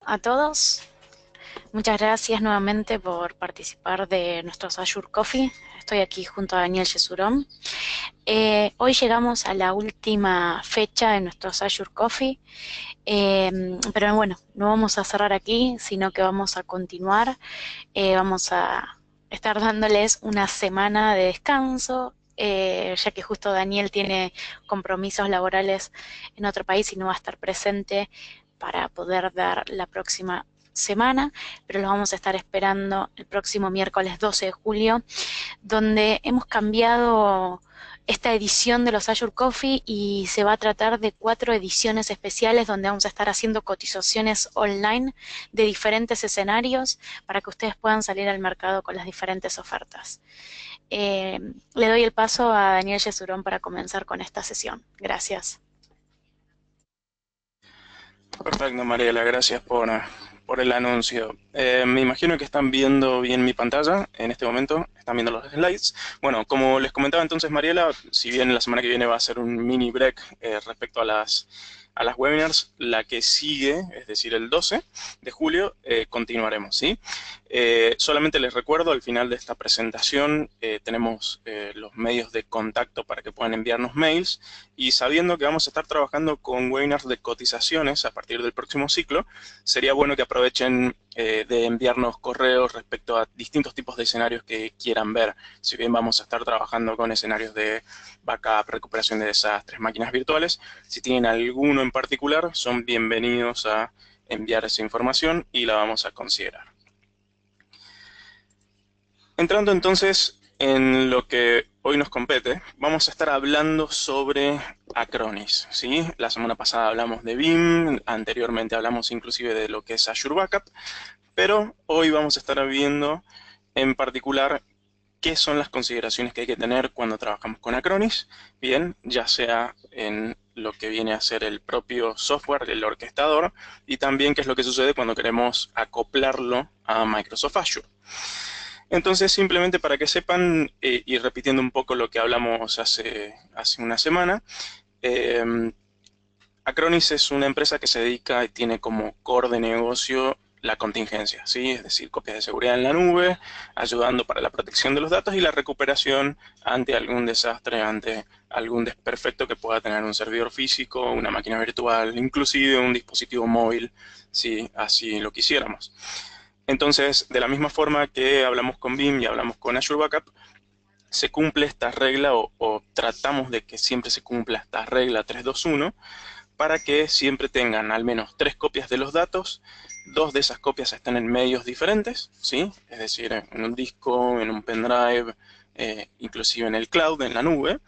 a todos. Muchas gracias nuevamente por participar de nuestros Azure Coffee. Estoy aquí junto a Daniel Yesurón. Hoy llegamos a la última fecha de nuestros Azure Coffee, pero bueno, no vamos a cerrar aquí, sino que vamos a continuar. Vamos a estar dándoles una semana de descanso, ya que justo Daniel tiene compromisos laborales en otro país y no va a estar presente para poder dar la próxima semana, pero los vamos a estar esperando el próximo miércoles 12 de julio, donde hemos cambiado esta edición de los Azure Coffee y se va a tratar de 4 ediciones especiales donde vamos a estar haciendo cotizaciones online de diferentes escenarios para que ustedes puedan salir al mercado con las diferentes ofertas. Le doy el paso a Daniel Yesurón para comenzar con esta sesión. Gracias. Perfecto, Mariela, gracias por el anuncio. Me imagino que están viendo bien mi pantalla en este momento, están viendo los slides. Bueno, como les comentaba entonces, Mariela, si bien la semana que viene va a ser un mini break respecto a las webinars, la que sigue, es decir, el 12 de julio, continuaremos, ¿sí? Solamente les recuerdo, al final de esta presentación tenemos los medios de contacto para que puedan enviarnos mails, y sabiendo que vamos a estar trabajando con webinars de cotizaciones a partir del próximo ciclo, sería bueno que aprovechen de enviarnos correos respecto a distintos tipos de escenarios que quieran ver. Si bien vamos a estar trabajando con escenarios de backup, recuperación de desastres, máquinas virtuales, si tienen alguno en particular, son bienvenidos a enviar esa información y la vamos a considerar. Entrando entonces en lo que hoy nos compete, vamos a estar hablando sobre Acronis, ¿sí? La semana pasada hablamos de BIM, anteriormente hablamos inclusive de lo que es Azure Backup, pero hoy vamos a estar viendo en particular qué son las consideraciones que hay que tener cuando trabajamos con Acronis, bien, ya sea en lo que viene a ser el propio software, el orquestador, y también qué es lo que sucede cuando queremos acoplarlo a Microsoft Azure. Entonces, simplemente para que sepan, y repitiendo un poco lo que hablamos hace una semana, eh, Acronis es una empresa que se dedica y tiene como core de negocio la contingencia, ¿sí? Es decir, copias de seguridad en la nube, ayudando para la protección de los datos y la recuperación ante algún desastre, ante algún desperfecto que pueda tener un servidor físico, una máquina virtual, inclusive un dispositivo móvil, si así lo quisiéramos. Entonces, de la misma forma que hablamos con BIM y hablamos con Azure Backup, se cumple esta regla o tratamos de que siempre se cumpla esta regla 321 para que siempre tengan al menos 3 copias de los datos, 2 de esas copias estén en medios diferentes, ¿sí? Es decir, en un disco, en un pendrive, inclusive en el cloud, en la nube,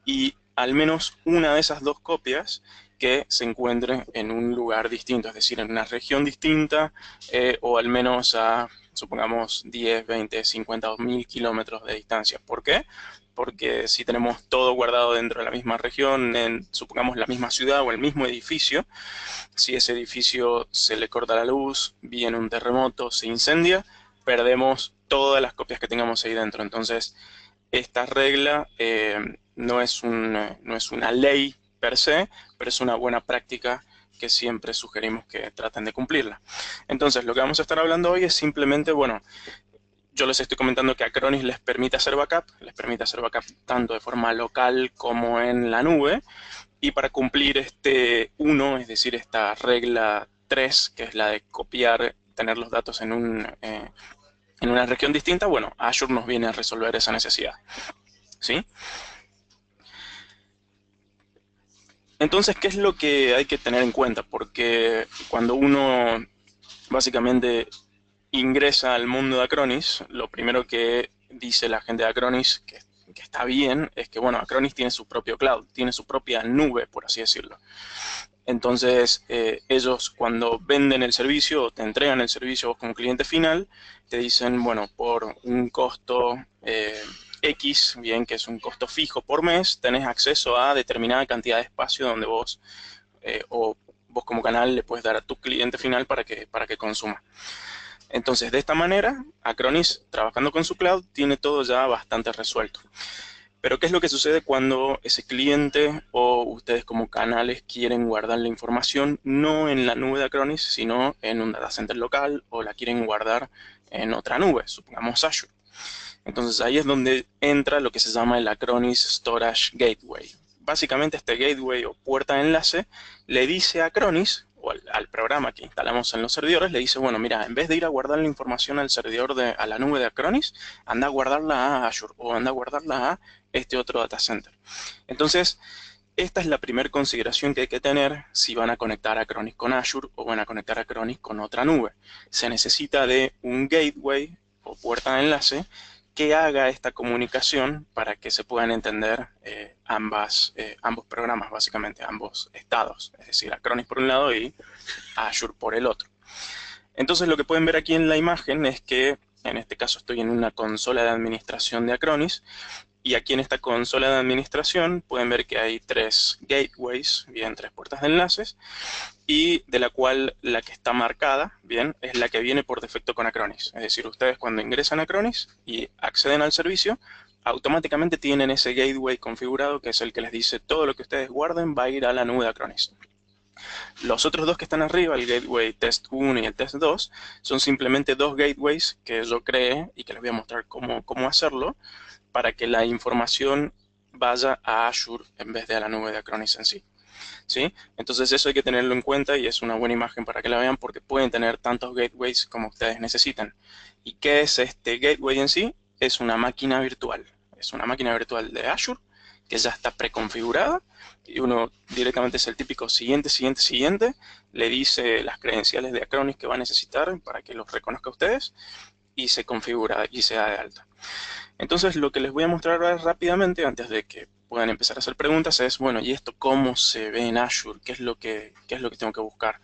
y al menos una de esas 2 copias que se encuentre en un lugar distinto, es decir, en una región distinta, o al menos a, supongamos, 10, 20, 50 o 1000 kilómetros de distancia. ¿Por qué? Porque si tenemos todo guardado dentro de la misma región, en, supongamos, la misma ciudad o el mismo edificio, si ese edificio se le corta la luz, viene un terremoto, se incendia, perdemos todas las copias que tengamos ahí dentro. Entonces, esta regla no es una ley per se, pero es una buena práctica que siempre sugerimos que traten de cumplirla. Entonces, lo que vamos a estar hablando hoy es simplemente, bueno, yo les estoy comentando que Acronis les permite hacer backup tanto de forma local como en la nube, y para cumplir este 1, es decir, esta regla 3, que es la de copiar, tener los datos en una región distinta, bueno, Azure nos viene a resolver esa necesidad, ¿sí? Entonces, ¿qué es lo que hay que tener en cuenta? Porque cuando uno básicamente ingresa al mundo de Acronis, lo primero que dice la gente de Acronis, que está bien, es que, bueno, Acronis tiene su propio cloud, tiene su propia nube, por así decirlo. Entonces, ellos cuando venden el servicio o te entregan el servicio vos como cliente final, te dicen, bueno, por un costo X, bien, que es un costo fijo por mes, tenés acceso a determinada cantidad de espacio donde vos o vos como canal le puedes dar a tu cliente final para que consuma. Entonces, de esta manera, Acronis, trabajando con su cloud, tiene todo ya bastante resuelto. Pero ¿qué es lo que sucede cuando ese cliente o ustedes como canales quieren guardar la información no en la nube de Acronis, sino en un data center local o la quieren guardar en otra nube, supongamos Azure? Entonces ahí es donde entra lo que se llama el Acronis Storage Gateway. Básicamente este gateway o puerta de enlace le dice a Acronis, o al programa que instalamos en los servidores, le dice, bueno, mira, en vez de ir a guardar la información al servidor, a la nube de Acronis, anda a guardarla a Azure o anda a guardarla a este otro data center. Entonces, esta es la primera consideración que hay que tener si van a conectar Acronis con Azure o van a conectar Acronis con otra nube. Se necesita de un gateway o puerta de enlace que haga esta comunicación para que se puedan entender ambos programas, básicamente, ambos estados, es decir, Acronis por un lado y Azure por el otro. Entonces lo que pueden ver aquí en la imagen es que, en este caso estoy en una consola de administración de Acronis, y aquí en esta consola de administración pueden ver que hay 3 gateways, bien, 3 puertas de enlaces, y de la cual la que está marcada, bien, es la que viene por defecto con Acronis. Es decir, ustedes cuando ingresan a Acronis y acceden al servicio, automáticamente tienen ese gateway configurado, que es el que les dice todo lo que ustedes guarden va a ir a la nube de Acronis. Los otros dos que están arriba, el gateway test 1 y el test 2, son simplemente 2 gateways que yo creé y que les voy a mostrar cómo hacerlo, para que la información vaya a Azure en vez de a la nube de Acronis en sí. ¿Sí? Entonces eso hay que tenerlo en cuenta y es una buena imagen para que la vean porque pueden tener tantos gateways como ustedes necesitan. ¿Y qué es este gateway en sí? Es una máquina virtual. Es una máquina virtual de Azure que ya está preconfigurada y uno directamente es el típico siguiente, siguiente, siguiente. Le dice las credenciales de Acronis que va a necesitar para que los reconozca a ustedes y se configura y se da de alta. Entonces lo que les voy a mostrar rápidamente, antes de que puedan empezar a hacer preguntas, es, bueno, ¿y esto cómo se ve en Azure? ¿Qué es lo que tengo que buscar?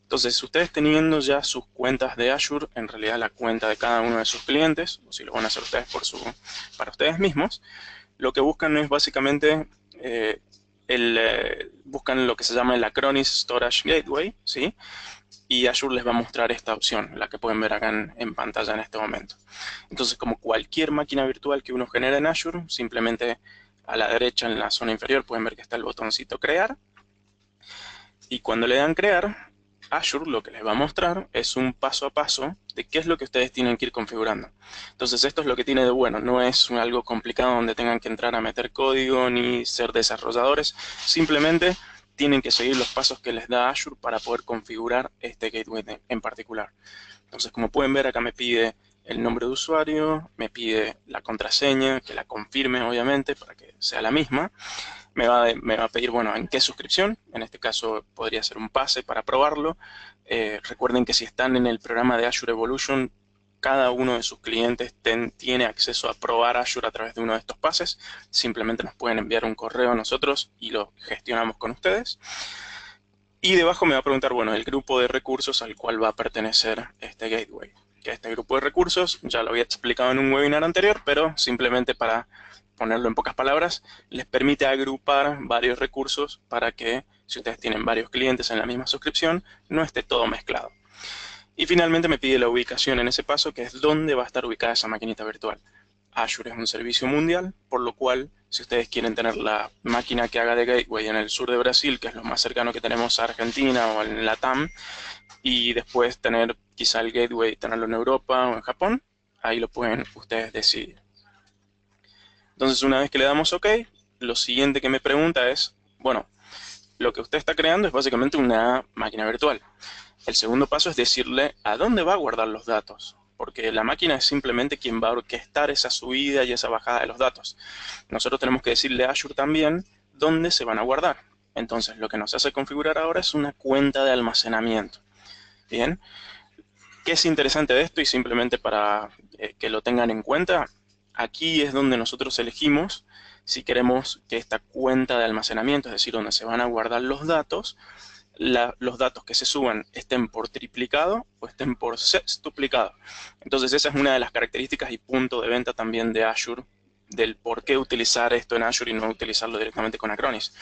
Entonces, ustedes teniendo ya sus cuentas de Azure, en realidad la cuenta de cada uno de sus clientes, o si lo van a hacer ustedes para ustedes mismos, lo que buscan es básicamente, buscan lo que se llama el Acronis Storage Gateway, ¿sí? Y Azure les va a mostrar esta opción, la que pueden ver acá en pantalla en este momento. Entonces, como cualquier máquina virtual que uno genera en Azure, simplemente a la derecha en la zona inferior pueden ver que está el botoncito crear. Y cuando le dan crear, Azure lo que les va a mostrar es un paso a paso de qué es lo que ustedes tienen que ir configurando. Entonces esto es lo que tiene de bueno, no es algo complicado donde tengan que entrar a meter código ni ser desarrolladores, simplemente tienen que seguir los pasos que les da Azure para poder configurar este gateway en particular. Entonces, como pueden ver, acá me pide el nombre de usuario, me pide la contraseña, que la confirme obviamente para que sea la misma. Me va a pedir, bueno, en qué suscripción. En este caso podría ser un pase para probarlo. Recuerden que si están en el programa de Azure Evolution, cada uno de sus clientes tiene acceso a probar Azure a través de uno de estos pases. Simplemente nos pueden enviar un correo a nosotros y lo gestionamos con ustedes. Y debajo me va a preguntar, bueno, el grupo de recursos al cual va a pertenecer este gateway. Que este grupo de recursos, ya lo había explicado en un webinar anterior, pero simplemente para ponerlo en pocas palabras, les permite agrupar varios recursos para que, si ustedes tienen varios clientes en la misma suscripción, no esté todo mezclado. Y finalmente me pide la ubicación en ese paso, que es dónde va a estar ubicada esa maquinita virtual. Azure es un servicio mundial, por lo cual, si ustedes quieren tener la máquina que haga de gateway en el sur de Brasil, que es lo más cercano que tenemos a Argentina o en Latam, y después tener quizá el gateway, tenerlo en Europa o en Japón, ahí lo pueden ustedes decidir. Entonces, una vez que le damos OK, lo siguiente que me pregunta es, bueno, lo que usted está creando es básicamente una máquina virtual. El segundo paso es decirle a dónde va a guardar los datos, porque la máquina es simplemente quien va a orquestar esa subida y esa bajada de los datos. Nosotros tenemos que decirle a Azure también dónde se van a guardar. Entonces, lo que nos hace configurar ahora es una cuenta de almacenamiento. Bien, ¿qué es interesante de esto? Y simplemente para que lo tengan en cuenta, aquí es donde nosotros elegimos si queremos que esta cuenta de almacenamiento, es decir, donde se van a guardar los datos que se suban estén por triplicado o estén por sextuplicado. Entonces esa es una de las características y punto de venta también de Azure, del por qué utilizar esto en Azure y no utilizarlo directamente con Acronis.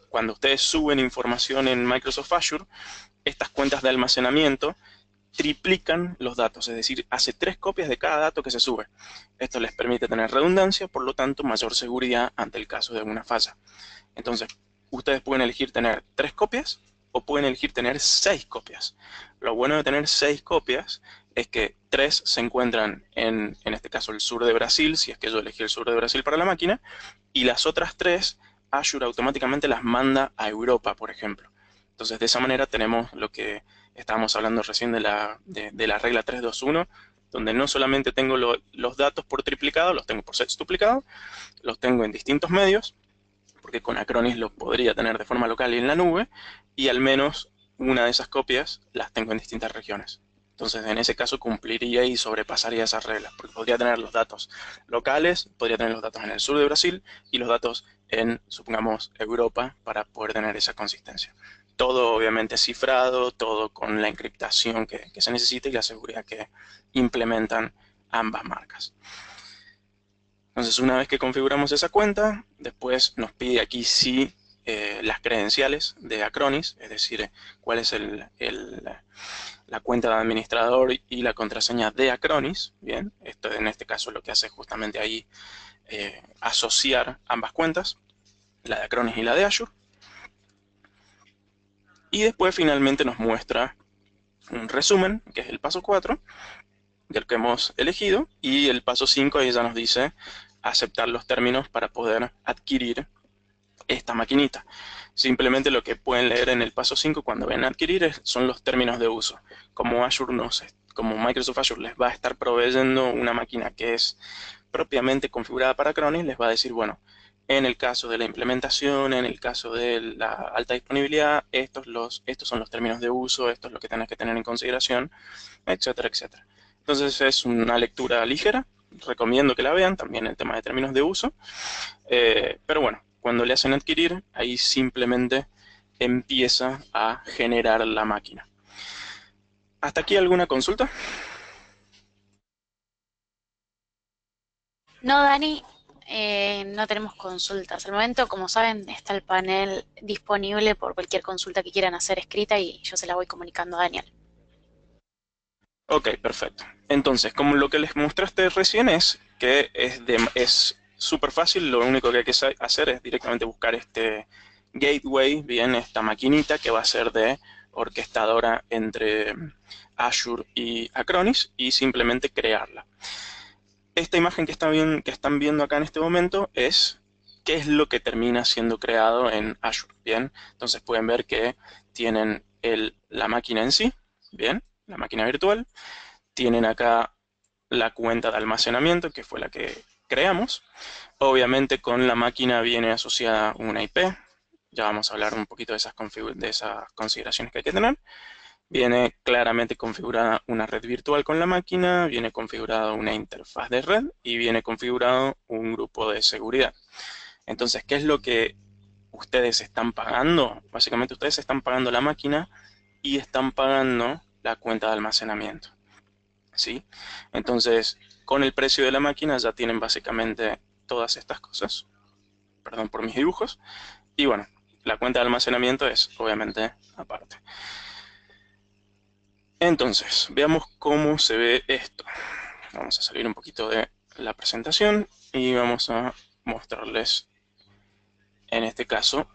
Cuando ustedes suben información en Microsoft Azure, estas cuentas de almacenamiento triplican los datos, es decir, hace 3 copias de cada dato que se sube. Esto les permite tener redundancia, por lo tanto, mayor seguridad ante el caso de una falla. Entonces, ustedes pueden elegir tener 3 copias o pueden elegir tener 6 copias. Lo bueno de tener 6 copias es que 3 se encuentran en este caso, el sur de Brasil, si es que yo elegí el sur de Brasil para la máquina, y las otras 3, Azure automáticamente las manda a Europa, por ejemplo. Entonces, de esa manera tenemos lo que estábamos hablando recién de la regla 321, donde no solamente tengo los datos por triplicado, los tengo por sextuplicado, los tengo en distintos medios, porque con Acronis los podría tener de forma local y en la nube, y al menos una de esas copias las tengo en distintas regiones. Entonces, en ese caso cumpliría y sobrepasaría esas reglas, porque podría tener los datos locales, podría tener los datos en el sur de Brasil y los datos en, supongamos, Europa para poder tener esa consistencia. Todo obviamente cifrado, todo con la encriptación que se necesita y la seguridad que implementan ambas marcas. Entonces, una vez que configuramos esa cuenta, después nos pide aquí sí las credenciales de Acronis, es decir, cuál es la cuenta de administrador y la contraseña de Acronis. Bien, esto en este caso lo que hace justamente ahí asociar ambas cuentas, la de Acronis y la de Azure. Y después finalmente nos muestra un resumen, que es el paso 4, del que hemos elegido, y el paso 5 ahí ya nos dice aceptar los términos para poder adquirir esta maquinita. Simplemente lo que pueden leer en el paso 5 cuando ven adquirir son los términos de uso. Como como Microsoft Azure les va a estar proveyendo una máquina que es propiamente configurada para Acronis, les va a decir, bueno, en el caso de la implementación, en el caso de la alta disponibilidad, estos son los términos de uso, esto es lo que tenés que tener en consideración, etcétera, etcétera. Entonces es una lectura ligera, recomiendo que la vean, también el tema de términos de uso, pero bueno, cuando le hacen adquirir, ahí simplemente empieza a generar la máquina. ¿Hasta aquí alguna consulta? No, Dani, no tenemos consultas. Al momento, como saben, está el panel disponible por cualquier consulta que quieran hacer escrita y yo se la voy comunicando a Daniel. Ok, perfecto. Entonces, como lo que les mostraste recién es que es súper fácil, lo único que hay que hacer es directamente buscar este gateway, bien, esta maquinita que va a ser de orquestadora entre Azure y Acronis y simplemente crearla. Esta imagen que están viendo acá en este momento es qué es lo que termina siendo creado en Azure, bien. Entonces pueden ver que tienen la máquina en sí, bien, la máquina virtual. Tienen acá la cuenta de almacenamiento, que fue la que creamos. Obviamente con la máquina viene asociada una IP. Ya vamos a hablar un poquito de esas consideraciones que hay que tener. Viene claramente configurada una red virtual con la máquina, viene configurada una interfaz de red y viene configurado un grupo de seguridad. Entonces, ¿qué es lo que ustedes están pagando? Básicamente ustedes están pagando la máquina y están pagando la cuenta de almacenamiento. ¿Sí? Entonces, con el precio de la máquina ya tienen básicamente todas estas cosas. Perdón por mis dibujos. Y bueno, la cuenta de almacenamiento es obviamente aparte. Entonces, veamos cómo se ve esto. Vamos a salir un poquito de la presentación y vamos a mostrarles, en este caso,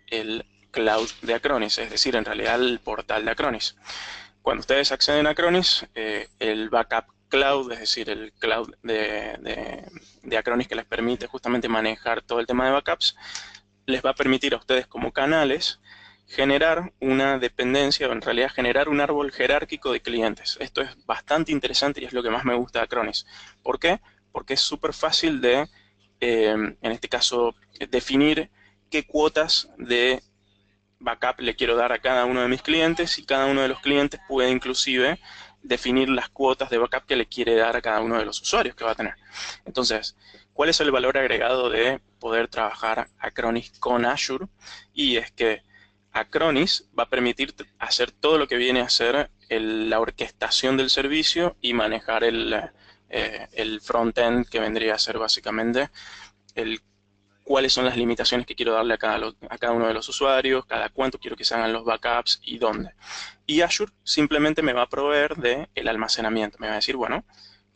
el cloud de Acronis, es decir, en realidad el portal de Acronis. Cuando ustedes acceden a Acronis, el backup cloud, es decir, el cloud de Acronis que les permite justamente manejar todo el tema de backups, les va a permitir a ustedes como canales generar una dependencia o en realidad generar un árbol jerárquico de clientes. Esto es bastante interesante y es lo que más me gusta de Acronis. ¿Por qué? Porque es súper fácil de, en este caso, definir qué cuotas de backup le quiero dar a cada uno de mis clientes y cada uno de los clientes puede inclusive definir las cuotas de backup que le quiere dar a cada uno de los usuarios que va a tener. Entonces, ¿cuál es el valor agregado de poder trabajar Acronis con Azure? Y es que Acronis va a permitir hacer todo lo que viene a ser la orquestación del servicio y manejar el front-end que vendría a ser básicamente el cuáles son las limitaciones que quiero darle a cada uno de los usuarios, cada cuánto quiero que se hagan los backups y dónde. Y Azure simplemente me va a proveer del almacenamiento. Me va a decir, bueno,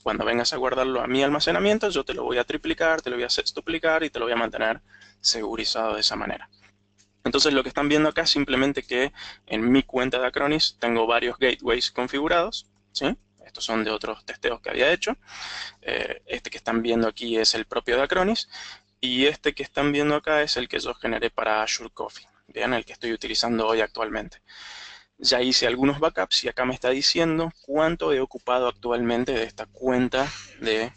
cuando vengas a guardarlo a mi almacenamiento, yo te lo voy a triplicar, te lo voy a sextuplicar y te lo voy a mantener segurizado de esa manera. Entonces lo que están viendo acá es simplemente que en mi cuenta de Acronis tengo varios gateways configurados, ¿sí? Estos son de otros testeos que había hecho. Este que están viendo aquí es el propio de Acronis. Y este que están viendo acá es el que yo generé para Azure Coffee. Bien, el que estoy utilizando hoy actualmente. Ya hice algunos backups y acá me está diciendo cuánto he ocupado actualmente de esta cuenta de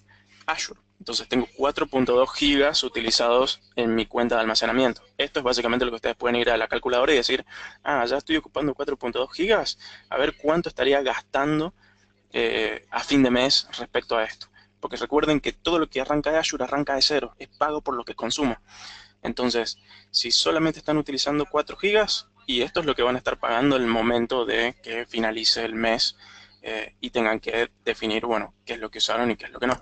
Azure. Entonces tengo 4.2 gigas utilizados en mi cuenta de almacenamiento. Esto es básicamente lo que ustedes pueden ir a la calculadora y decir, ah, ya estoy ocupando 4.2 gigas, a ver cuánto estaría gastando a fin de mes respecto a esto. Porque recuerden que todo lo que arranca de Azure arranca de cero, es pago por lo que consumo. Entonces, si solamente están utilizando 4 gigas, y esto es lo que van a estar pagando el momento de que finalice el mes y tengan que definir, bueno, qué es lo que usaron y qué es lo que no.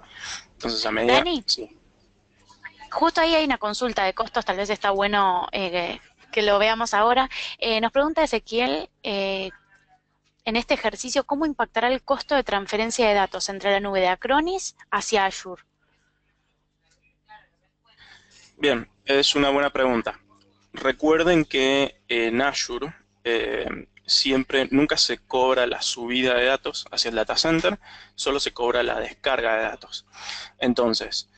Entonces, a medida... Dani, Sí. justo ahí hay una consulta de costos, tal vez está bueno que lo veamos ahora. Nos pregunta Ezequiel, en este ejercicio, ¿cómo impactará el costo de transferencia de datos entre la nube de Acronis hacia Azure? Bien, es una buena pregunta. Recuerden que en Azure nunca se cobra la subida de datos hacia el data center, solo se cobra la descarga de datos. Entonces,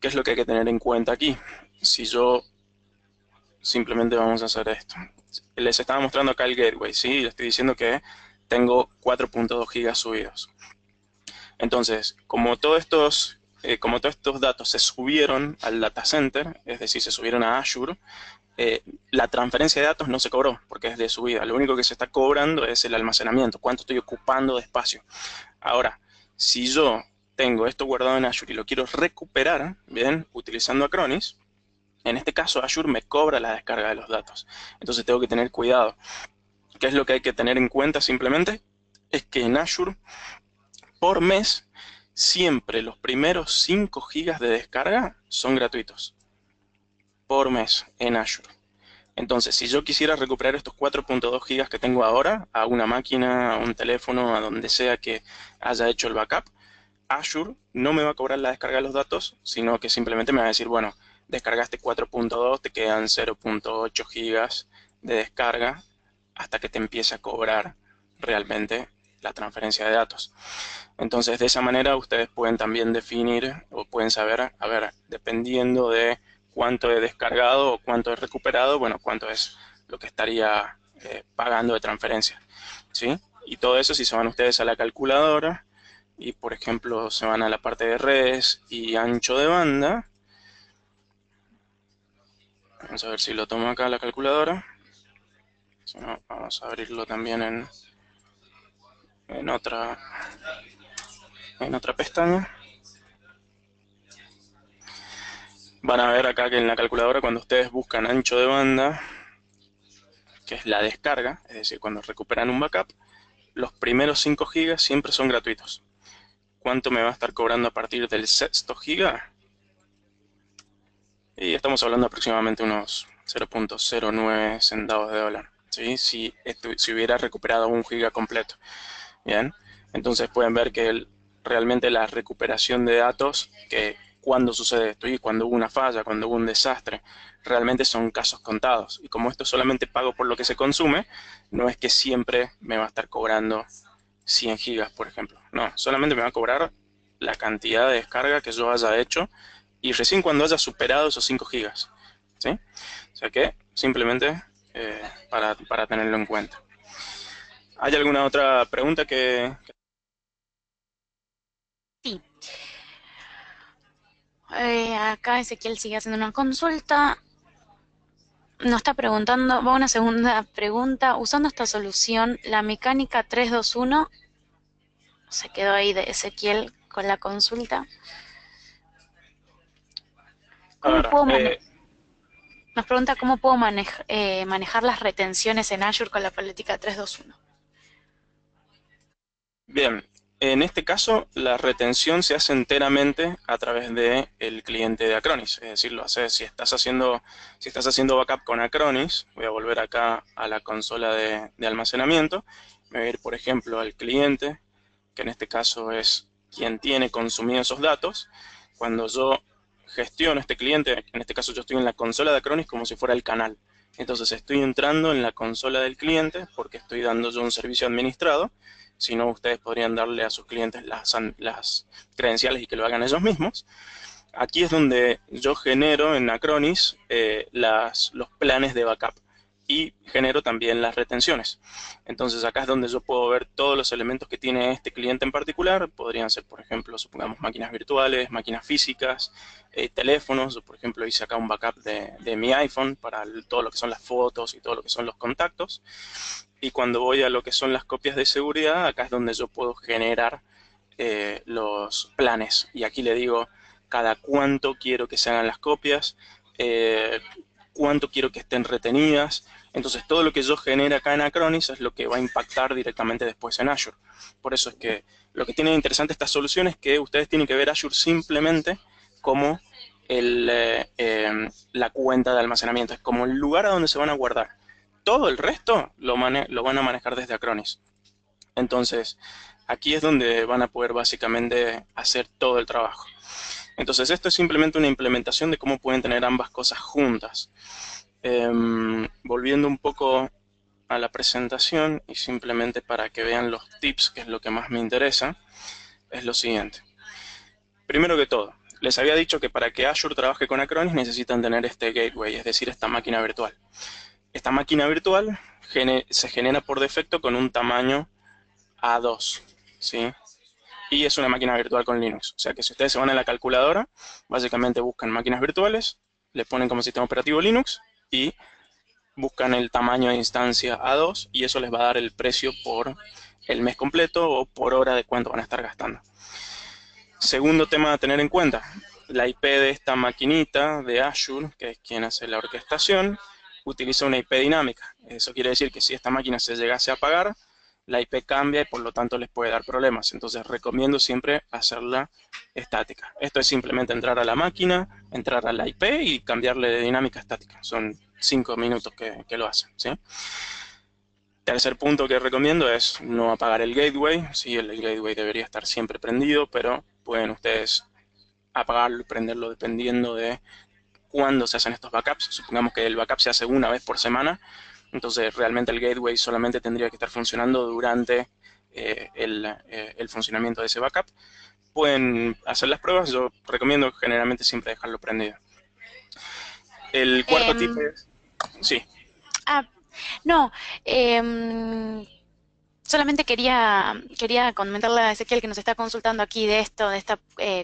¿qué es lo que hay que tener en cuenta aquí? Si yo simplemente vamos a hacer esto. Les estaba mostrando acá el gateway, ¿sí? Le estoy diciendo que tengo 4.2 gigas subidos. Entonces, como todos estos datos se subieron al data center, es decir, se subieron a Azure, la transferencia de datos no se cobró porque es de subida. Lo único que se está cobrando es el almacenamiento, cuánto estoy ocupando de espacio. Ahora, si yo tengo esto guardado en Azure y lo quiero recuperar, bien, utilizando Acronis, en este caso Azure me cobra la descarga de los datos. Entonces tengo que tener cuidado. ¿Qué es lo que hay que tener en cuenta simplemente? Es que en Azure, por mes, siempre los primeros 5 gigas de descarga son gratuitos. Por mes en Azure. Entonces, si yo quisiera recuperar estos 4.2 gigas que tengo ahora a una máquina, a un teléfono, a donde sea que haya hecho el backup, Azure no me va a cobrar la descarga de los datos, sino que simplemente me va a decir, bueno, descargaste 4.2, te quedan 0.8 gigas de descarga hasta que te empiece a cobrar realmente la transferencia de datos. Entonces, de esa manera ustedes pueden también definir o pueden saber, a ver, dependiendo de cuánto he descargado o cuánto he recuperado, bueno, cuánto es lo que estaría pagando de transferencia, ¿sí? Y todo eso si se van ustedes a la calculadora y, por ejemplo, se van a la parte de redes y ancho de banda, vamos a ver si lo tomo acá la calculadora, si no, vamos a abrirlo también en otra, en otra pestaña. Van a ver acá que en la calculadora cuando ustedes buscan ancho de banda, que es la descarga, es decir, cuando recuperan un backup, los primeros 5 gigas siempre son gratuitos. ¿Cuánto me va a estar cobrando a partir del sexto giga? Y estamos hablando aproximadamente unos 0.09 centavos de dólar, ¿sí? Si hubiera recuperado un giga completo. Bien, entonces pueden ver que realmente la recuperación de datos, que cuando sucede esto y cuando hubo una falla, cuando hubo un desastre, realmente son casos contados. Y como esto solamente pago por lo que se consume, no es que siempre me va a estar cobrando 100 gigas, por ejemplo. No, solamente me va a cobrar la cantidad de descarga que yo haya hecho y recién cuando haya superado esos 5 gigas. ¿Sí? O sea que simplemente para tenerlo en cuenta. ¿Hay alguna otra pregunta que... Sí, acá Ezequiel sigue haciendo una consulta. Nos está preguntando, va una segunda pregunta. Usando esta solución, la mecánica 321 se quedó ahí de Ezequiel con la consulta. A ¿Cómo ver, puedo Nos pregunta cómo puedo manejar las retenciones en Azure con la política 321. bien, En este caso, la retención se hace enteramente a través del cliente de Acronis. Es decir, lo haces si estás haciendo backup con Acronis, voy a volver acá a la consola de almacenamiento, me voy a ir, por ejemplo, al cliente, que en este caso es quien tiene consumido esos datos. Cuando yo gestiono este cliente, en este caso yo estoy en la consola de Acronis como si fuera el canal. Entonces estoy entrando en la consola del cliente porque estoy dando yo un servicio administrado. Si no, ustedes podrían darle a sus clientes las credenciales y que lo hagan ellos mismos. Aquí es donde yo genero en Acronis los planes de backup y genero también las retenciones. Entonces acá es donde yo puedo ver todos los elementos que tiene este cliente en particular. Podrían ser, por ejemplo, supongamos máquinas virtuales, máquinas físicas, teléfonos. Yo, por ejemplo, hice acá un backup de mi iPhone para todo lo que son las fotos y todo lo que son los contactos. Y cuando voy a lo que son las copias de seguridad, acá es donde yo puedo generar los planes. Y aquí le digo cada cuánto quiero que se hagan las copias, eh, cuánto quiero que estén retenidas. Entonces todo lo que yo genere acá en Acronis es lo que va a impactar directamente después en Azure. Por eso es que lo que tiene de interesante esta solución es que ustedes tienen que ver Azure simplemente como la cuenta de almacenamiento, es como el lugar a donde se van a guardar. Todo el resto lo van a manejar desde Acronis. Entonces, aquí es donde van a poder básicamente hacer todo el trabajo. Entonces, esto es simplemente una implementación de cómo pueden tener ambas cosas juntas. Volviendo un poco a la presentación y simplemente para que vean los tips, que es lo que más me interesa, es lo siguiente. Primero que todo, les había dicho que para que Azure trabaje con Acronis necesitan tener este gateway, es decir, esta máquina virtual. Esta máquina virtual se genera por defecto con un tamaño A2, ¿sí? Y es una máquina virtual con Linux. O sea que si ustedes se van a la calculadora, básicamente buscan máquinas virtuales, le ponen como sistema operativo Linux y buscan el tamaño de instancia A2 y eso les va a dar el precio por el mes completo o por hora de cuánto van a estar gastando. Segundo tema a tener en cuenta, la IP de esta maquinita de Azure, que es quien hace la orquestación, utiliza una IP dinámica. Eso quiere decir que si esta máquina se llegase a apagar, la IP cambia y por lo tanto les puede dar problemas. Entonces recomiendo siempre hacerla estática. Esto es simplemente entrar a la máquina, entrar a la IP y cambiarle de dinámica a estática. Son 5 minutos que lo hacen, ¿sí? Tercer punto que recomiendo es no apagar el gateway. Sí, el gateway debería estar siempre prendido, pero pueden ustedes apagarlo y prenderlo dependiendo de cuándo se hacen estos backups. Supongamos que el backup se hace una vez por semana, entonces realmente el gateway solamente tendría que estar funcionando durante el funcionamiento de ese backup. Pueden hacer las pruebas, yo recomiendo generalmente siempre dejarlo prendido. El cuarto tip Em, es, sí, ah, no, em, solamente quería comentarle a Ezequiel que nos está consultando aquí de esto, de esta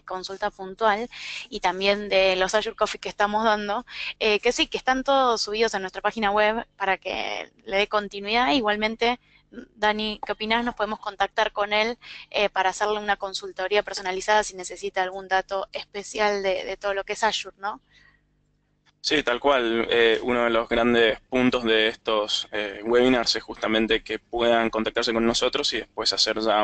consulta puntual y también de los Azure Coffee que estamos dando, que sí, que están todos subidos en nuestra página web para que le dé continuidad. Igualmente, Dani, ¿qué opinás? Nos podemos contactar con él para hacerle una consultoría personalizada si necesita algún dato especial de todo lo que es Azure, ¿no? sí, tal cual. Uno de los grandes puntos de estos webinars es justamente que puedan contactarse con nosotros y después hacer ya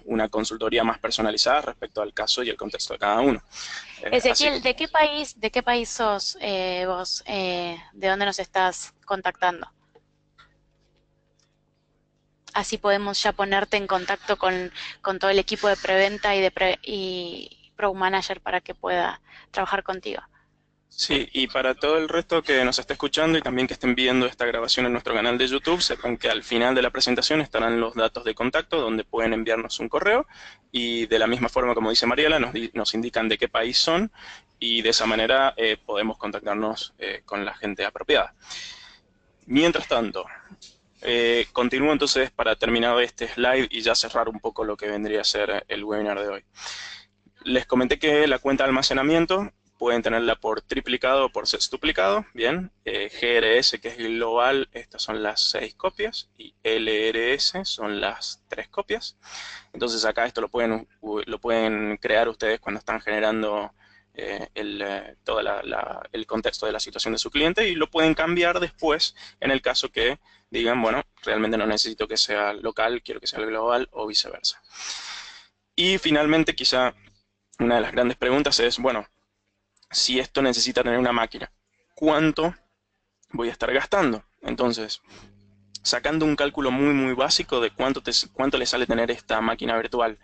una consultoría más personalizada respecto al caso y el contexto de cada uno. Así que Ezequiel, de qué país sos vos? ¿De dónde nos estás contactando? Así podemos ya ponerte en contacto con todo el equipo de preventa y Pro Manager para que pueda trabajar contigo. sí, y para todo el resto que nos esté escuchando y también que estén viendo esta grabación en nuestro canal de YouTube, sepan que al final de la presentación estarán los datos de contacto donde pueden enviarnos un correo y de la misma forma como dice Mariela, nos indican de qué país son y de esa manera podemos contactarnos con la gente apropiada. Mientras tanto, continúo entonces para terminar este slide y ya cerrar un poco lo que vendría a ser el webinar de hoy. Les comenté que la cuenta de almacenamiento pueden tenerla por triplicado o por sextuplicado, bien. GRS, que es global, estas son las 6 copias, y LRS son las 3 copias. Entonces acá esto lo pueden crear ustedes cuando están generando todo el contexto de la situación de su cliente y lo pueden cambiar después en el caso que digan, bueno, realmente no necesito que sea local, quiero que sea global o viceversa. Y finalmente, quizá una de las grandes preguntas es, bueno, si esto necesita tener una máquina, ¿cuánto voy a estar gastando? Entonces, sacando un cálculo muy básico de cuánto le sale tener esta máquina virtual,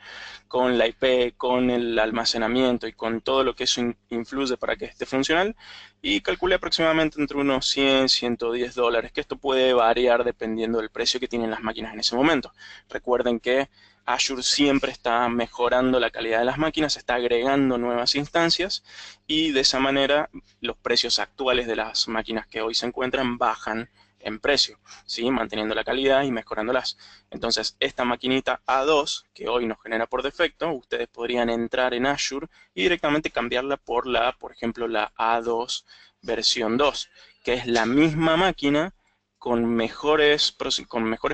con la IP, con el almacenamiento y con todo lo que eso influye para que esté funcional, y calculé aproximadamente entre unos 100, $110, que esto puede variar dependiendo del precio que tienen las máquinas en ese momento. Recuerden que Azure siempre está mejorando la calidad de las máquinas, está agregando nuevas instancias y de esa manera los precios actuales de las máquinas que hoy se encuentran bajan en precio, ¿sí? Manteniendo la calidad y mejorándolas. Entonces, esta maquinita A2, que hoy nos genera por defecto, ustedes podrían entrar en Azure y directamente cambiarla por ejemplo, la A2 versión 2, que es la misma máquina con mejores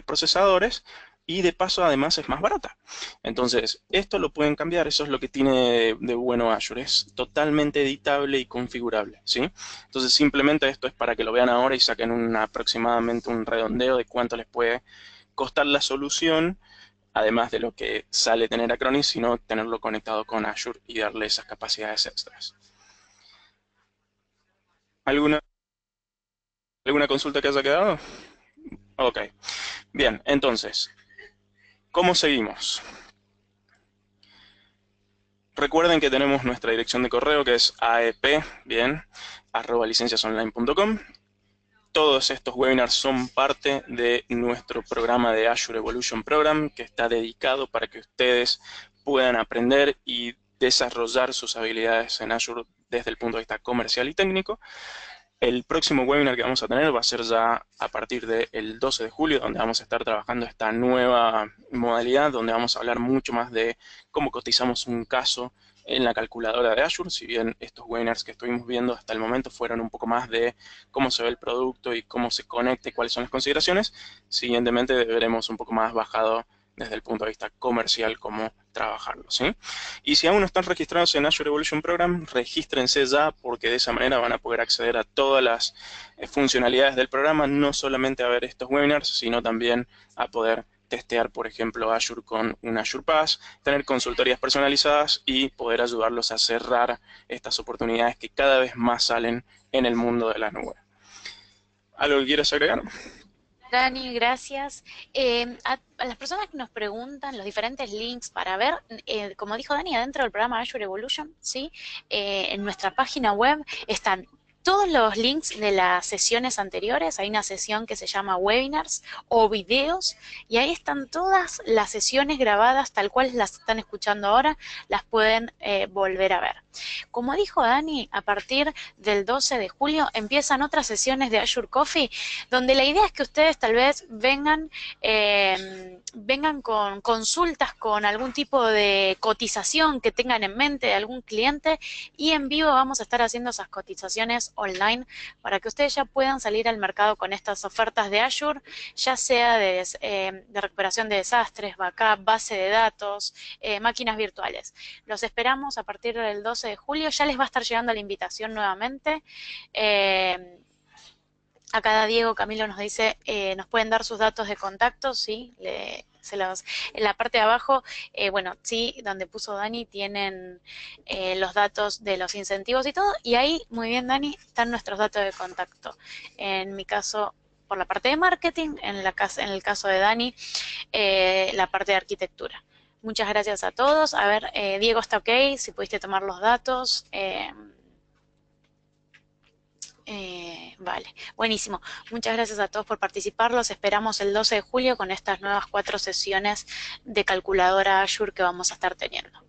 procesadores y de paso además es más barata. Entonces, esto lo pueden cambiar, eso es lo que tiene de bueno Azure, es totalmente editable y configurable, ¿sí? Entonces, simplemente esto es para que lo vean ahora y saquen aproximadamente un redondeo de cuánto les puede costar la solución, además de lo que sale tener Acronis, sino tenerlo conectado con Azure y darle esas capacidades extras. ¿Alguna, alguna consulta que haya quedado? Ok, bien, entonces, ¿cómo seguimos? Recuerden que tenemos nuestra dirección de correo que es aep, bien, @licenciasonline.com. Todos estos webinars son parte de nuestro programa de Azure Evolution Program, que está dedicado para que ustedes puedan aprender y desarrollar sus habilidades en Azure desde el punto de vista comercial y técnico. El próximo webinar que vamos a tener va a ser ya a partir del 12 de julio, donde vamos a estar trabajando esta nueva modalidad, donde vamos a hablar mucho más de cómo cotizamos un caso en la calculadora de Azure. Si bien estos webinars que estuvimos viendo hasta el momento fueron un poco más de cómo se ve el producto y cómo se conecta y cuáles son las consideraciones, siguientemente veremos un poco más bajado desde el punto de vista comercial cómo trabajarlo, ¿sí? Y si aún no están registrados en Azure Evolution Program, regístrense ya porque de esa manera van a poder acceder a todas las funcionalidades del programa, no solamente a ver estos webinars, sino también a poder testear, por ejemplo, Azure con un Azure Pass, tener consultorías personalizadas y poder ayudarlos a cerrar estas oportunidades que cada vez más salen en el mundo de la nube. ¿Algo que quieras agregar? Dani, gracias. A las personas que nos preguntan los diferentes links para ver, como dijo Dani, adentro del programa Azure Evolution, ¿sí? En nuestra página web están todos los links de las sesiones anteriores. Hay una sesión que se llama webinars o videos y ahí están todas las sesiones grabadas tal cual las están escuchando ahora, las pueden volver a ver. Como dijo Dani, a partir del 12 de julio empiezan otras sesiones de Azure Coffee, donde la idea es que ustedes tal vez vengan con consultas, con algún tipo de cotización que tengan en mente de algún cliente, y en vivo vamos a estar haciendo esas cotizaciones online para que ustedes ya puedan salir al mercado con estas ofertas de Azure, ya sea de recuperación de desastres, backup, base de datos, máquinas virtuales. Los esperamos a partir del 12 de julio, ya les va a estar llegando la invitación nuevamente. Acá Diego Camilo nos dice, nos pueden dar sus datos de contacto, sí, en la parte de abajo, bueno, sí, donde puso Dani, tienen los datos de los incentivos y todo, y ahí, muy bien Dani, están nuestros datos de contacto. En mi caso, por la parte de marketing, en el caso de Dani, la parte de arquitectura. Muchas gracias a todos. A ver, Diego está ok, si pudiste tomar los datos. Vale, buenísimo. Muchas gracias a todos por participar. Los esperamos el 12 de julio con estas nuevas 4 sesiones de calculadora Azure que vamos a estar teniendo.